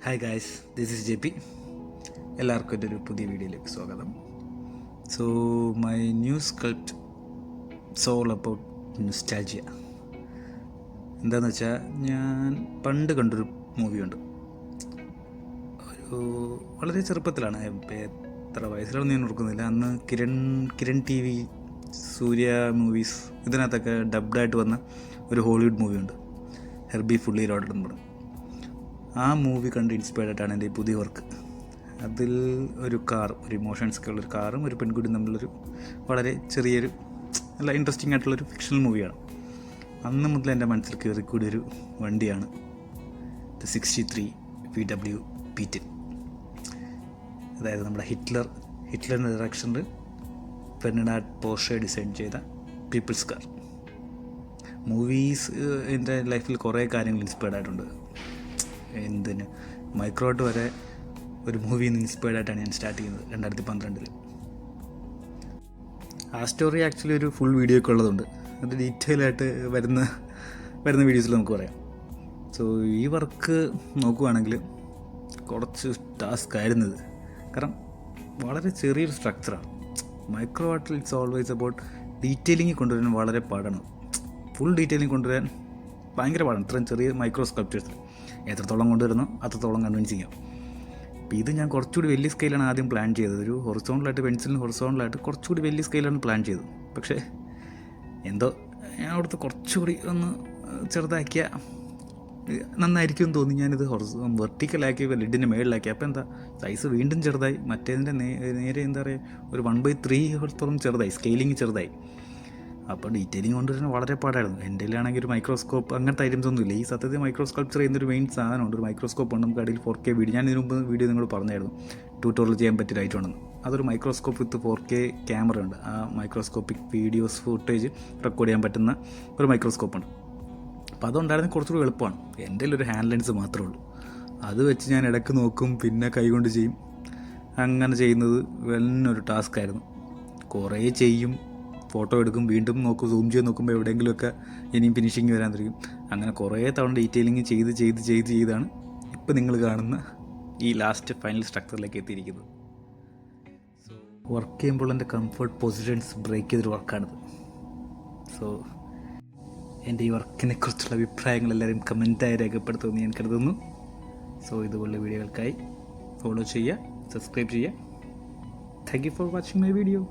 Hi guys, this is J P. എല്ലാവർക്കും എൻ്റെ ഒരു പുതിയ വീഡിയോയിലേക്ക് സ്വാഗതം. So my new script all about nostalgia. എന്താണെന്ന് വെച്ചാൽ, ഞാൻ പണ്ട് കണ്ടൊരു മൂവിയുണ്ട്. ഒരു വളരെ ചെറുപ്പത്തിലാണ്, എത്ര വയസ്സിലാണെന്ന് ഞാൻ ഓർക്കുന്നില്ല. അന്ന് കിരൺ ടി വി, സൂര്യ മൂവീസ് ഇതിനകത്തൊക്കെ ഡബ്ഡായിട്ട് വന്ന ഒരു ഹോളിവുഡ് മൂവിയുണ്ട്, ഹെർബി ഫുള്ളി ലോഡഡ് എന്ന് പറഞ്ഞു. ആ മൂവി കണ്ട് ഇൻസ്പയർഡ് ആയിട്ടാണ് എൻ്റെ ഈ പുതിയ വർക്ക്. അതിൽ ഒരു ഇമോഷൻസൊക്കെ ഉള്ളൊരു കാറും ഒരു പെൺകുട്ടിയും തമ്മിലൊരു വളരെ ചെറിയൊരു നല്ല ഇൻട്രസ്റ്റിംഗ് ആയിട്ടുള്ളൊരു ഫിക്ഷണൽ മൂവിയാണ്. അന്ന് മുതൽ എൻ്റെ മനസ്സിൽ കയറിക്കൂടിയൊരു വണ്ടിയാണ് ദ 63 VW Beetle. അതായത് നമ്മുടെ ഹിറ്റ്ലറിൻ്റെ ഡയറക്ഷനിൽ ഫെർഡിനാൻഡ് പോർഷെ ഡിസൈൻ ചെയ്ത പീപ്പിൾസ് കാർ. മൂവീസ് എൻ്റെ ലൈഫിൽ കുറേ കാര്യങ്ങൾ ഇൻസ്പയർഡ് ആയിട്ടുണ്ട്. മൈക്രോട്ട് വരെ ഒരു മൂവിയിൽ നിന്ന് ഇൻസ്പയർഡ് ആയിട്ടാണ് ഞാൻ സ്റ്റാർട്ട് ചെയ്യുന്നത് 2012. ആ സ്റ്റോറി ആക്ച്വലി ഒരു ഫുൾ വീഡിയോ ഒക്കെ ഉള്ളതുണ്ട്. അത് ഡീറ്റെയിൽ ആയിട്ട് വരുന്ന വീഡിയോസിൽ നമുക്ക് പറയാം. സോ ഈ വർക്ക് നോക്കുവാണെങ്കിൽ കുറച്ച് ടാസ്ക് ആയിരുന്നത്, കാരണം വളരെ ചെറിയൊരു സ്ട്രക്ചറാണ്. മൈക്രോ ആർട്ടിൽ ഇറ്റ്സ് ഓൾവേസ് അബൌട്ട് ഡീറ്റെയിലിംഗ് കൊണ്ടുവരാൻ വളരെ പാടാണ്. ഫുൾ ഡീറ്റെയിലിംഗ് കൊണ്ടുവരാൻ ഭയങ്കര പാടാണ്. ഇത്രയും ചെറിയ മൈക്രോ സ്കൾപ്ചേഴ്സ് എത്രത്തോളം കൊണ്ടുവരുന്നോ അത്രത്തോളം കൺവിൻസ് ചെയ്യാം. അപ്പോൾ ഇത് ഞാൻ കുറച്ചുകൂടി വലിയ സ്കെയിലാണ് ആദ്യം പ്ലാൻ ചെയ്തത്. ഒരു ഹൊറിസോണ്ടലായിട്ട്, പെൻസിലിന് ഹൊറിസോണ്ടലായിട്ട് കുറച്ചുകൂടി വലിയ സ്കെയിലാണ് പ്ലാൻ ചെയ്തത്. പക്ഷേ എന്തോ ഞാൻ അവിടുത്തെ കുറച്ചുകൂടി ഒന്ന് ചെറുതാക്കിയ നന്നായിരിക്കും എന്ന് തോന്നി. ഞാനിത് വെർട്ടിക്കലാക്കി ലിഡിൻ്റെ മേളിലാക്കി. അപ്പോൾ എന്താ സൈസ് വീണ്ടും ചെറുതായി. മറ്റേതിൻ്റെ നേരെ എന്താ പറയുക, ഒരു 1/3 ഹോർത്തോളം ചെറുതായി, സ്കെയിലിങ് ചെറുതായി. അപ്പോൾ ഡീറ്റെയിലിംഗ് കൊണ്ടുവരാൻ വളരെ പാടായിരുന്നു. എൻ്റെ കയ്യിലാണെങ്കിൽ ഒരു മൈക്രോസ്കോപ്പ് അങ്ങനത്തെ ഐറ്റംസ് ഒന്നും ഇല്ല. ഈ സത്യത്തിൽ മൈക്രോസ്കൾപ്ചർ ചെയ്യുന്നൊരു മെയിൻ സാധനമുണ്ട്, ഒരു മൈക്രോസ്കോപ്പ് ഉണ്ട്. നമുക്ക് അടിയിൽ 4K വീഡിയോ, ഞാൻ ഇതിനു മുമ്പ് വീഡിയോ നിങ്ങൾ പറഞ്ഞായിരുന്നു, ട്യൂട്ടോറിയൽ ചെയ്യാൻ പറ്റിയ ഐറ്റം ഉണ്ടെന്ന്. അതൊരു മൈക്രോസ്കോപ്പ് വിത്ത് 4K ക്യാമറ ഉണ്ട്. ആ മൈക്രോസ്കോപ്പിക് വീഡിയോസ് ഫുട്ടേജ് റെക്കോർഡ് ചെയ്യാൻ പറ്റുന്ന ഒരു മൈക്രോസ്കോപ്പാണ്. അപ്പോൾ അതുണ്ടായിരുന്നെങ്കിൽ കുറച്ചുകൂടി എളുപ്പമാണ്. എൻ്റെ ഒരു ഹാൻഡ് ലെൻസ് മാത്രമേ ഉള്ളൂ. അത് വെച്ച് ഞാൻ ഇടയ്ക്ക് നോക്കും, പിന്നെ കൈകൊണ്ട് ചെയ്യും. അങ്ങനെ ചെയ്യുന്നത് വലിയൊരു ടാസ്ക്കായിരുന്നു. കുറേ ചെയ്യും, ഫോട്ടോ എടുക്കും, വീണ്ടും നോക്കും, സൂം ചെയ്ത് നോക്കുമ്പോൾ എവിടെയെങ്കിലുമൊക്കെ ഇനിയും ഫിനിഷിങ് വരാൻ തുടങ്ങും. അങ്ങനെ കുറേ തവണ ഡീറ്റെയിലിങ് ചെയ്താണ് ഇപ്പോൾ നിങ്ങൾ കാണുന്ന ഈ ലാസ്റ്റ് ഫൈനൽ സ്ട്രക്ചറിലേക്ക് എത്തിയിരിക്കുന്നത്. സോ വർക്ക് ചെയ്യുമ്പോൾ എൻ്റെ കംഫർട്ട് പൊസിഷൻസ് ബ്രേക്ക് ചെയ്തൊരു വർക്കാണിത്. സോ എൻ്റെ ഈ വർക്കിനെ കുറിച്ചുള്ള അഭിപ്രായങ്ങൾ എല്ലാവരും കമൻറ്റായി രേഖപ്പെടുത്തുമെന്ന് ഞാൻ കരുതുന്നു. സോ ഇതുപോലുള്ള വീഡിയോകൾക്കായി ഫോളോ ചെയ്യുക, സബ്സ്ക്രൈബ് ചെയ്യുക. Thank you for watching my video.